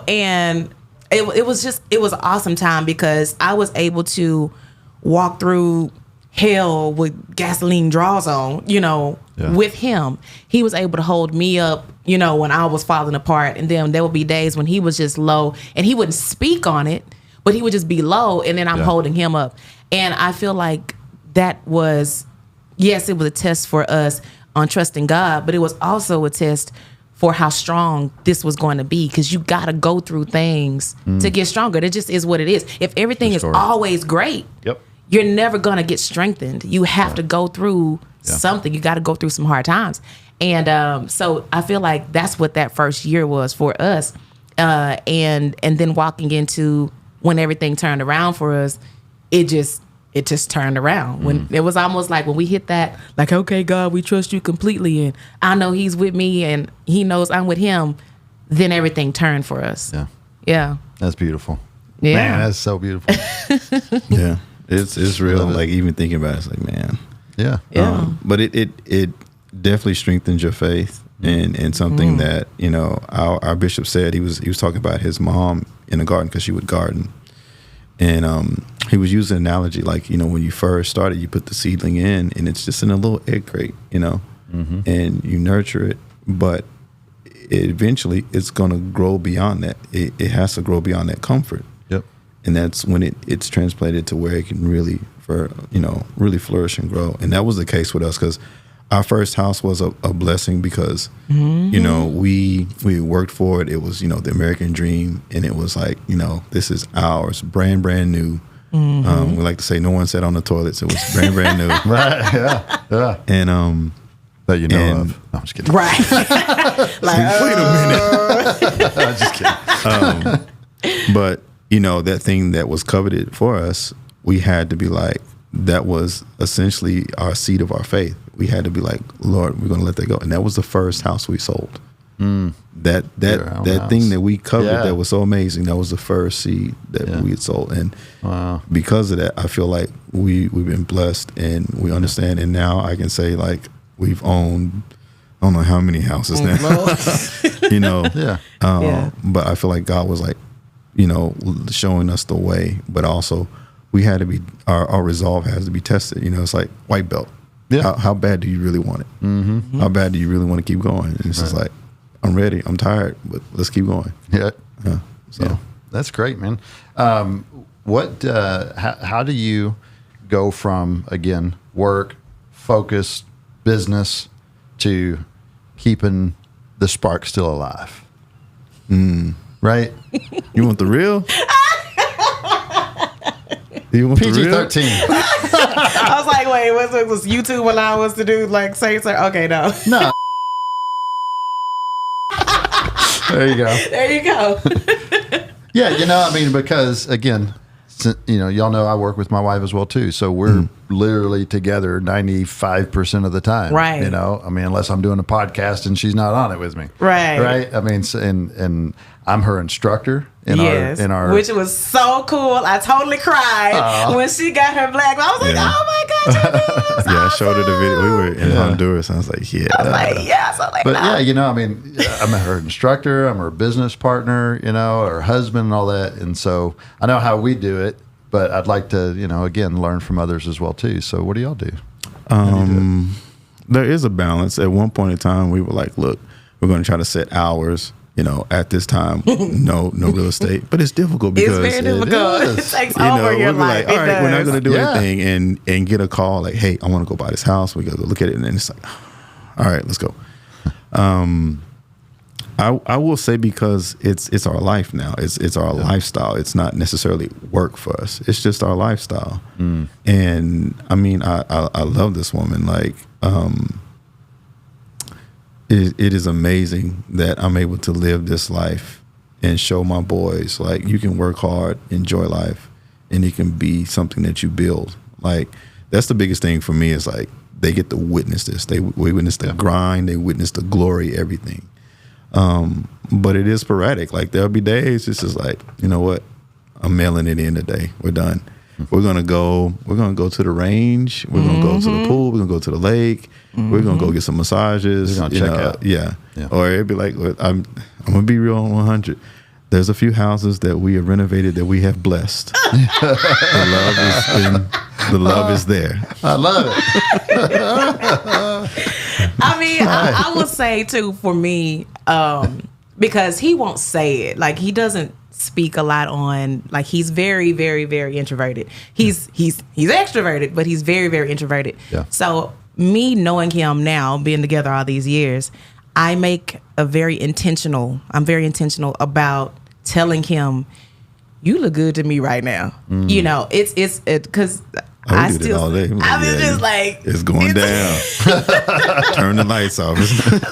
And it was an awesome time because I was able to walk through hell with gasoline draws on, with him. He was able to hold me up, when I was falling apart. And then there would be days when he was just low and he wouldn't speak on it, but he would just be low. And then I'm holding him up. And I feel like that was, yes, it was a test for us on trusting God, but it was also a test for how strong this was going to be, because you got to go through things to get stronger. It just is what it is. If everything is always great, you're never going to get strengthened. You have to go through something. You got to go through some hard times. And so I feel like that's what that first year was for us. And then walking into when everything turned around for us, it just turned around. When it was almost like when we hit that, like, okay, God, we trust you completely, and I know he's with me and he knows I'm with him, then everything turned for us. Yeah. That's beautiful. Yeah. Man, that's so beautiful. Yeah. It's real. Like, even thinking about it, it's like, man. Yeah. But it definitely strengthens your faith, and something that, our bishop said. He was talking about his mom in the garden, because she would garden. And he was using an analogy, like, when you first started, you put the seedling in, and it's just in a little egg crate, and you nurture it, but eventually it's going to grow beyond that. It has to grow beyond that comfort. Yep. And that's when it's translated to where it can really flourish and grow. And that was the case with us, because our first house was a blessing, because, we worked for it. It was, the American dream. And it was like, this is ours, brand new. We like to say no one sat on the toilets. It was brand new. Right. Yeah. And, that you know of. No, I'm just kidding. Right. Like, wait a minute. I'm just kidding. But, that thing that was coveted for us, we had to be like, that was essentially our seed of our faith. We had to be like, Lord, we're going to let that go. And that was the first house we sold. That thing that we covered that was so amazing, that was the first seed that we had sold. And because of that, I feel like we've been blessed, and we understand. And now I can say, like, we've owned, I don't know how many houses now. But I feel like God was like, showing us the way, but also we had to be, our resolve has to be tested. It's like white belt. Yeah. How bad do you really want it? How bad do you really want to keep going? And it's just like, I'm ready. I'm tired, but let's keep going. Yeah. So that's great, man. How do you go from, again, work, focus, business, to keeping the spark still alive? Right? You want the real? You want PG-13. I was like, wait, was YouTube allow us to do like say? Okay, no. No. There you go. There you go. Yeah, I mean, because again, y'all know I work with my wife as well too, so we're literally together 95% of the time. Right. I mean, unless I'm doing a podcast and she's not on it with me. Right. Right. I mean, and I'm her instructor in our which was so cool. I totally cried when she got her black. I was like, oh my God. I showed her the video. We were in Honduras. I was like, yeah. I was like, yes. I was like, but no. I mean, I'm her instructor. I'm her business partner, her husband and all that. And so I know how we do it, but I'd like to, again, learn from others as well too. So what do y'all do? There is a balance. At one point in time, we were like, look, we're going to try to set hours, at this time, no real estate. But it's difficult because it's very difficult. It takes over your life. Like, all right, we're not going to do anything and get a call like, hey, I want to go buy this house. We got to go look at it. And then it's like, all right, let's go. I will say because it's our life now. It's our lifestyle. It's not necessarily work for us. It's just our lifestyle. And I mean, I love this woman. Like, it is amazing that I'm able to live this life and show my boys, like, you can work hard, enjoy life, and it can be something that you build. Like, that's the biggest thing for me is, like, they get to witness this. They witness the grind. They witness the glory, everything. But it is sporadic. Like, there'll be days it's just like, you know what? I'm mailing it in today. We're done. We're gonna go to the range. We're gonna go to the pool. We're gonna go to the lake. We're gonna go get some massages. We're gonna check out. Yeah. Or it'd be like, I'm gonna be real on 100. There's a few houses that we have renovated that we have blessed. The love is there. I love it. I mean, I will say too, for me, because he won't say it. Like, he doesn't speak a lot on, like, he's very, very, very introverted. He's extroverted, but he's very, very introverted. Yeah. So me knowing him now, being together all these years, I'm very intentional about telling him, you look good to me right now. It's because I do that all day. I was just like, it's going down. Turn the lights off.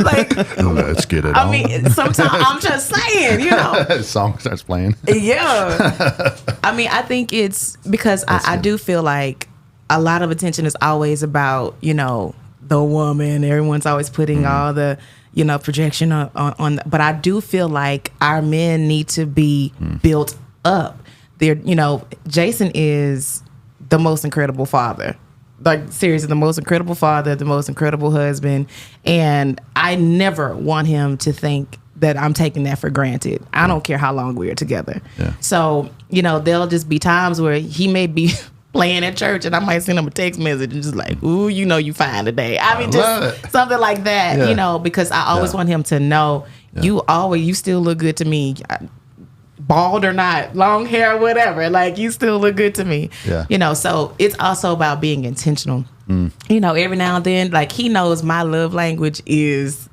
Like, let's get it on. I mean, sometimes I'm just saying, Song starts playing. Yeah. I mean, I think it's because I do feel like a lot of attention is always about, the woman. Everyone's always putting all the, projection on. But I do feel like our men need to be built up. Jason is the most incredible father. Like, seriously, the most incredible father, the most incredible husband. And I never want him to think that I'm taking that for granted. I don't care how long we're together. Yeah. So, there'll just be times where he may be playing at church and I might send him a text message and just like, ooh, you fine today. I mean, just something like that, because I always want him to know, you still look good to me. Bald or not, long hair, whatever, like, you still look good to me. Yeah. So it's also about being intentional. Every now and then, like, he knows my love language is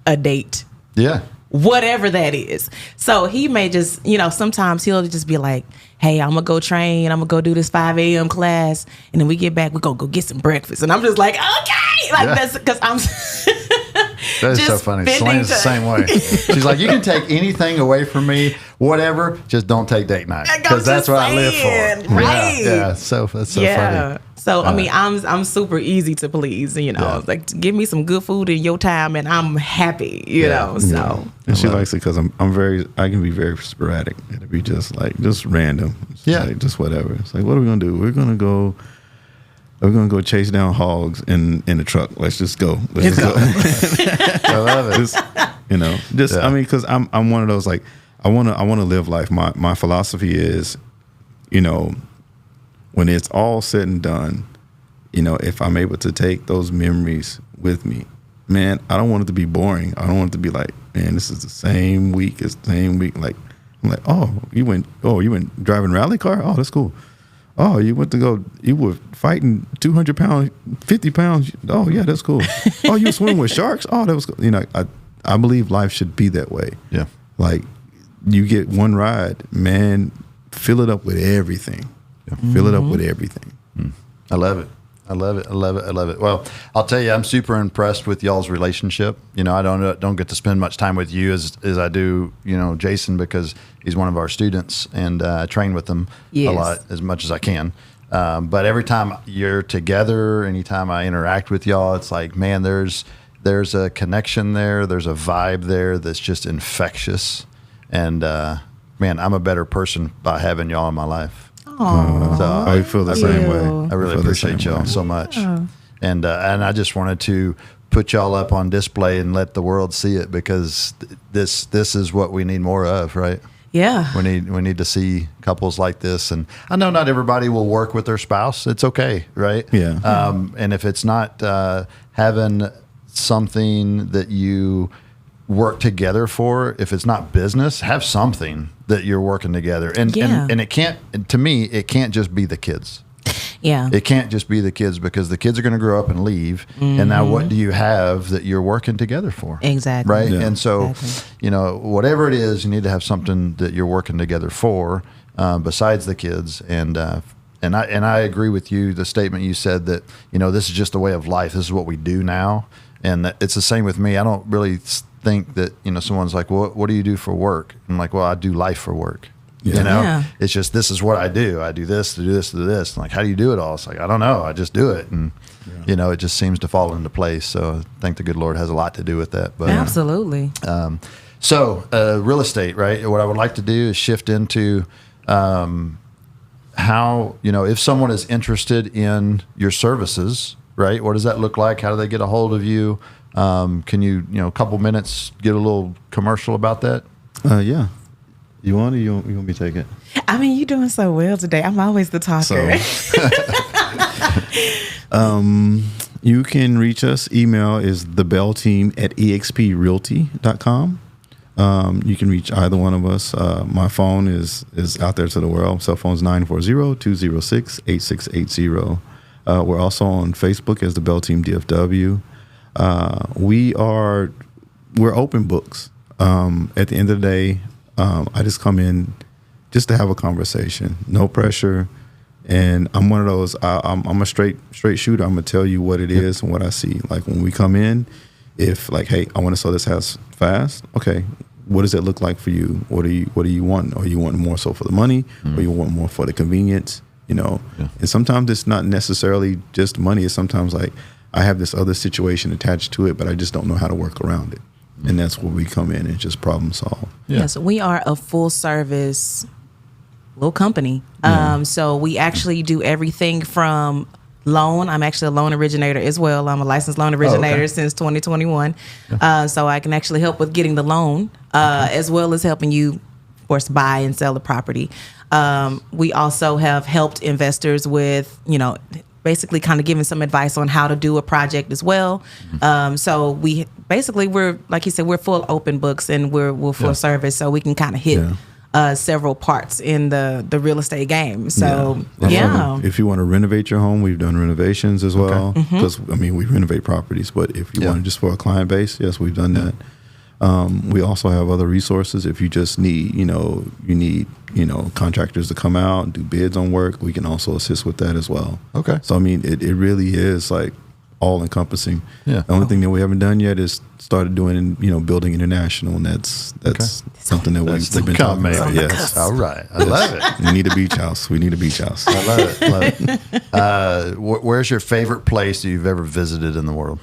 a date. Yeah. Whatever that is. So he may just, sometimes he'll just be like, hey, I'm going to go train. I'm going to go do this 5 a.m. class. And then we get back, we're going to go get some breakfast. And I'm just like, okay. Like, that's because I'm... That is so funny. Selena's the same way. She's like, you can take anything away from me, whatever, just don't take date night. Because that's what I live for. Right. Yeah. That's so funny. So, I mean, I'm super easy to please, like, give me some good food in your time and I'm happy, so. And she likes it because I can be very sporadic. It'll be just random. Just whatever. It's like, what are we going to do? We're going to go chase down hogs in the truck. Let's just go. Let's just go. I love it. I mean, because I'm one of those, like, I want to live life. My philosophy is, when it's all said and done, if I'm able to take those memories with me, man, I don't want it to be boring. I don't want it to be like, man, this is the same week. It's the same week. Like, I'm like, you went driving rally car? Oh, that's cool. Oh, you were fighting 200 pounds, 50 pounds. Oh, yeah, that's cool. Oh, you swim with sharks? Oh, that was cool. I believe life should be that way. Yeah. Like, you get one ride, man, fill it up with everything. Yeah. Fill it up with everything. I love it. I love it. I love it. I love it. Well, I'll tell you, I'm super impressed with y'all's relationship. You know, I don't get to spend much time with you as I do, you know, Jason, because he's one of our students, and I train with him a lot, as much as I can. But every time you're together, anytime I interact with y'all, it's like, man, there's a connection there. There's a vibe there that's just infectious. And, man, I'm a better person by having y'all in my life. So I feel the same way. I really appreciate y'all so much. And I just wanted to put y'all up on display and let the world see it, because this is what we need more of, right? Yeah. We need to see couples like this. And I know not everybody will work with their spouse. It's okay, right? Yeah. And if it's not having something that you work together for, if it's not business, have something that you're working together. And it can't, to me, it can't just be the kids. Yeah. It can't just be the kids, because the kids are going to grow up and leave. And now what do you have that you're working together for? Exactly. Right. Yeah. And so, you know, whatever it is, you need to have something that you're working together for, besides the kids. And I agree with you, the statement you said that, you know, this is just a way of life. This is what we do now. And it's the same with me. I don't really think that, you know, someone's like, well, what do you do for work? I'm like, well, I do life for work. Yeah. You know, Yeah. it's just, this is what I do. I do this, to do this, to do this. I'm like, how do you do it all? It's like, I don't know. I just do it. And, you know, it just seems to fall into place. So I think the good Lord has a lot to do with that. But Absolutely. So real estate, right? What I would like to do is shift into how, you know, if someone is interested in your services, right? What does that look like? How do they get a hold of you? Can you know, a couple minutes, get a little commercial about that? Yeah. You want it? You want me to take it? I mean, you're doing so well today. I'm always the talker. So, you can reach us. Email is thebellteam@exprealty.com. You can reach either one of us. My phone is out there to the world. Cell phone's 940-206-8680. We're also on Facebook as the Bell Team DFW. We're open books. At the end of the day, I just come in just to have a conversation, no pressure. And I'm one of those, I'm a straight shooter. I'm going to tell you what it is and what I see. Like when we come in, if like, hey, I want to sell this house fast. Okay. What does it look like for you? What do you want? Or you want more so for the money, or you want more for the convenience, you know? Yeah. And sometimes it's not necessarily just money. It's sometimes like I have this other situation attached to it, but I just don't know how to work around it. And that's where we come in and just problem solve. Yeah. Yes, we are a full service little company. So we actually do everything from loan. I'm actually a loan originator as well. I'm a licensed loan originator since 2021. So I can actually help with getting the loan, as well as helping you, of course, buy and sell the property. We also have helped investors with, you know, basically kind of giving some advice on how to do a project as well. So we're like you said, we're full open books, and we're full service, so we can kind of hit several parts in the real estate game. So if you want to renovate your home, we've done renovations as well. Because I mean, we renovate properties, but if you want to just for a client base, yes, we've done that. We also have other resources. If you just need, you need contractors to come out and do bids on work, we can also assist with that as well. Okay. So I mean, it really is like all encompassing. Yeah. The only thing that we haven't done yet is started doing, building international, and that's something that we've been talking about. Yes. All right. I love it. We need a beach house. I love it. Love it. Where's your favorite place you've ever visited in the world?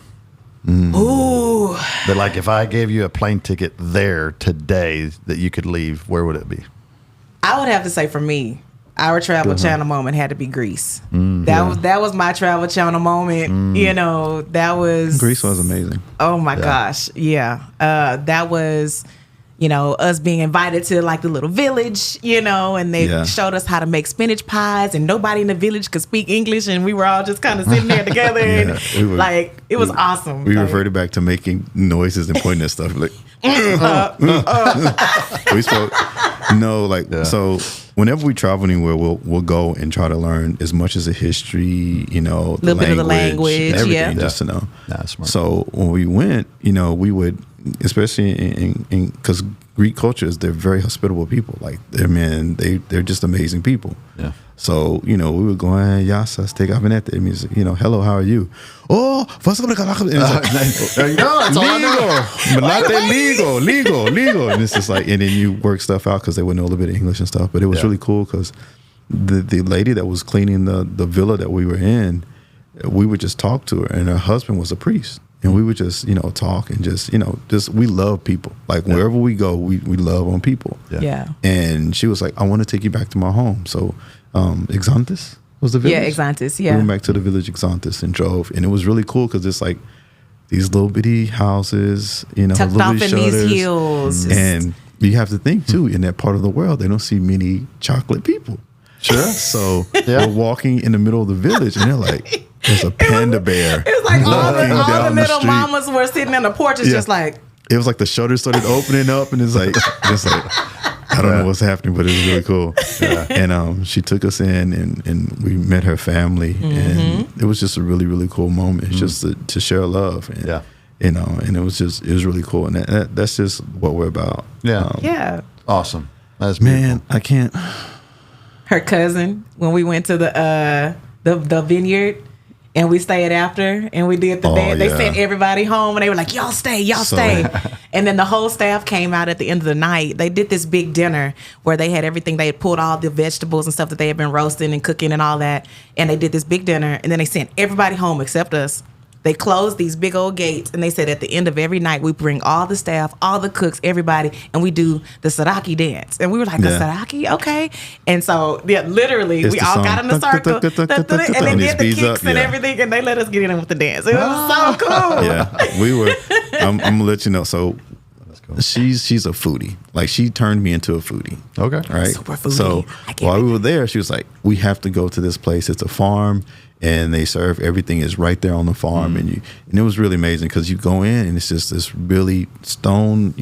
Ooh. But like, if I gave you a plane ticket there today that you could leave, where would it be? I would have to say, for me, our travel channel moment had to be Greece. That was my travel channel moment. That was Greece was amazing. Oh my gosh, that was. Us being invited to like the little village, and they showed us how to make spinach pies, and nobody in the village could speak English, and we were all just kind of sitting there together, and it was awesome. We reverted back to making noises and pointing at stuff like. We spoke. So whenever we travel anywhere, we'll go and try to learn as much as the history, the little bit of the language, everything, just to know. That's smart. So when we went, we would. Especially in because Greek cultures, they're very hospitable people. Like they're just amazing people. Yeah. So, we would go, Yasa, take Avenete. It means, hello, how are you? Oh, what's up? There you go. That's all I know. Legal. And it's just like, and then you work stuff out because they would know a little bit of English and stuff. But it was really cool because the lady that was cleaning the villa that we were in, we would just talk to her, and her husband was a priest. And we would just, talk and just we love people. Like wherever we go, we love on people. Yeah. And she was like, I want to take you back to my home. So Exantes was the village. Yeah, Exantes, yeah. We went back to the village Exantes and drove. And it was really cool because it's like these little bitty houses, tucked little off in shutters. these hills. And you have to think too, in that part of the world, they don't see many chocolate people. Sure. So we're walking in the middle of the village and they're like, there's a panda bear. It was like all the down the little street. mamas were sitting in the porch. It's just like. It was like the shutters started opening up and it's like, I don't know what's happening, but it was really cool. Yeah. And she took us in and we met her family. And it was just a really, really cool moment. It's just to share love. And, and it was really cool. And that's just what we're about. Yeah. Awesome. That's beautiful. Man, I can't. Her cousin, when we went to the vineyard and we stayed after and we did the dance, they sent everybody home and they were like, y'all stay. And then the whole staff came out at the end of the night. They did this big dinner where they had everything. They had pulled all the vegetables and stuff that they had been roasting and cooking and all that. And they did this big dinner and then they sent everybody home except us. They closed these big old gates and they said at the end of every night, we bring all the staff, all the cooks, everybody, and we do the Saraki dance. And we were like, the Saraki? Okay. And so, literally, we all got in a circle and they did the kicks and everything, and they let us get in with the dance. It was so cool. Yeah, we were, I'm going to let you know. So, she's a foodie. Like, she turned me into a foodie. Okay. Right? Super foodie. So, while we were there, she was like, we have to go to this place. It's a farm. And they serve everything is right there on the farm, and it was really amazing because you go in and it's just this really stone,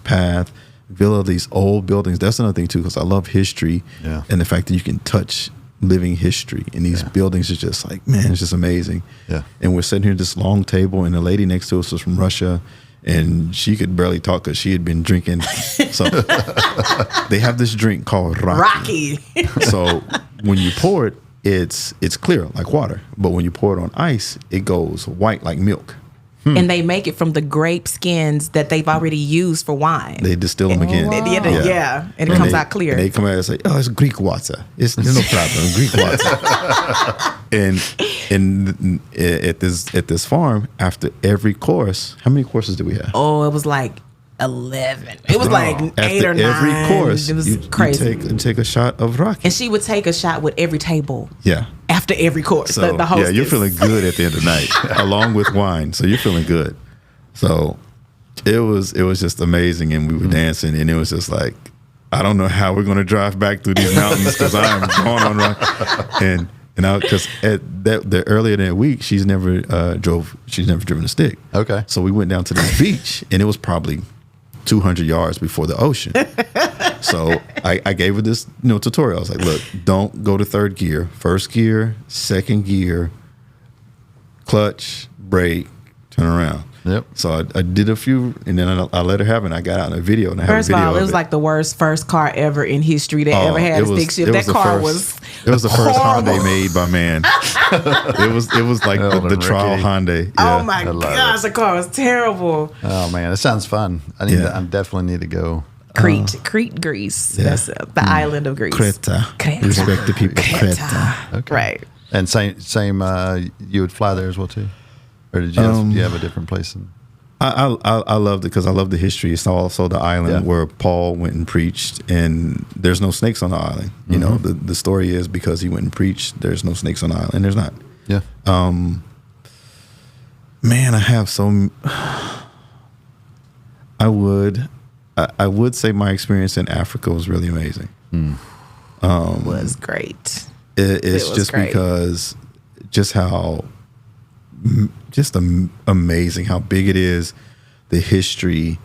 path, villa, these old buildings. That's another thing too, because I love history, and the fact that you can touch living history, and these buildings are just like, man, it's just amazing. Yeah. And we're sitting here at this long table, and the lady next to us was from Russia, and she could barely talk because she had been drinking. So they have this drink called Rocky. So when you pour it, it's clear like water, but when you pour it on ice, it goes white like milk. And they make it from the grape skins that they've already used for wine. They distill them again. And it comes out clear. And they come out and say, "Oh, it's Greek water. It's no problem, Greek water." and at this farm, after every course, how many courses did we have? Oh, it was like 11. It was like 8 or 9. Every course, it was crazy. You take a shot of Rocky. And she would take a shot with every table. Yeah. After every course. So, the hostess. you're feeling good at the end of the night, along with wine. So you're feeling good. So it was just amazing, and we were dancing, and it was just like, I don't know how we're going to drive back through these mountains because I'm going on Rocky. And because the earlier that week, she's never driven a stick. Okay. So we went down to the beach, and it was probably 200 yards before the ocean. So I gave her this tutorial. I was like, look, don't go to third gear. First gear, second gear, clutch, brake, turn around. Yep. So I did a few, and then I let her have it, and I got out in a video, and I have First a video of all, it was like the worst first car ever in history that ever had a stick shift. That car was It was the first horrible. Hyundai made by man. It was like the trial Hyundai. Yeah. Oh my gosh, the car was terrible. Oh man, it sounds fun. I definitely need to go. Crete, Greece. Yeah. That's the island of Greece. Creta. Respect the people. Creta. Okay. Right. And same. You would fly there as well too, or did you? Do you have a different place? I loved it because I love the history. It's also the island where Paul went and preached, and there's no snakes on the island. You know, the story is because he went and preached, there's no snakes on the island. There's not. Yeah. Man, I have so. I would say my experience in Africa was really amazing. Was great. It's just great. because just how amazing how big it is, the history,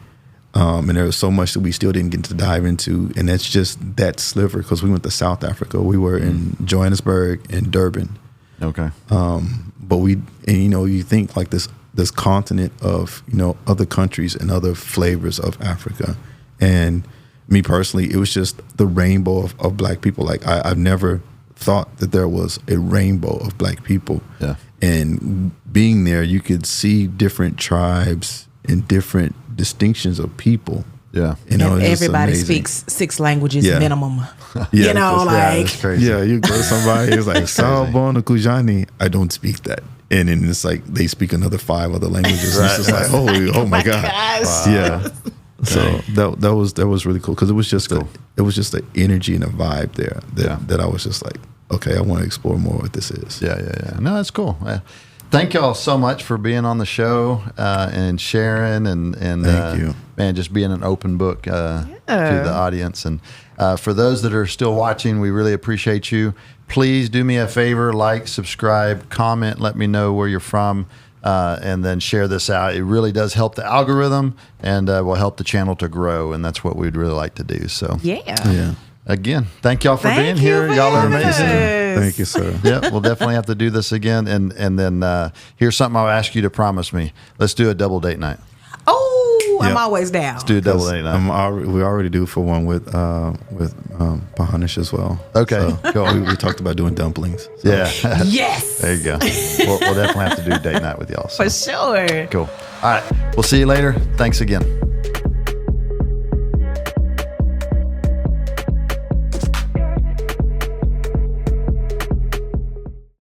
and there was so much that we still didn't get to dive into, and that's just that sliver because we went to South Africa. We were in Johannesburg and Durban. Okay. But you think like this continent of other countries and other flavors of Africa, and me personally, it was just the rainbow of Black people. Like I've never thought that there was a rainbow of black people. Yeah. And being there, you could see different tribes and different distinctions of people. Yeah. You know, And it's just everybody amazing. speaks 6 languages Yeah. minimum. Yeah, You know, because- like That's crazy. Yeah, you go to somebody, it's like, Sawubona Kujani. I don't speak that. And then it's like they speak another 5 other languages. Right. It's just like, oh my God. gosh. Yeah. So that was really cool because it was just the energy and a vibe there that I was just like, okay, I want to explore more what this is. Yeah. No, that's cool. Thank y'all so much for being on the show and sharing and Thank you. Man, just being an open book to the audience. And for those that are still watching, we really appreciate you. Please do me a favor, like, subscribe, comment, let me know where you're from, and then share this out. It really does help the algorithm and will help the channel to grow. And that's what we'd really like to do. So Yeah. again, thank y'all for being Thank you here. for Y'all are having amazing. us. Thank you, sir. Yeah, we'll definitely have to do this again. And then here's something I'll ask you to promise me. Let's do a double date night. Oh, I'm Yep. always down. Let's do a double date night. We already do for one with Pahanish as well. Okay, So cool. we talked about doing dumplings. So. Yeah. Yes. There you go. We'll definitely have to do date night with y'all. So. For sure. Cool. All right. We'll see you later. Thanks again.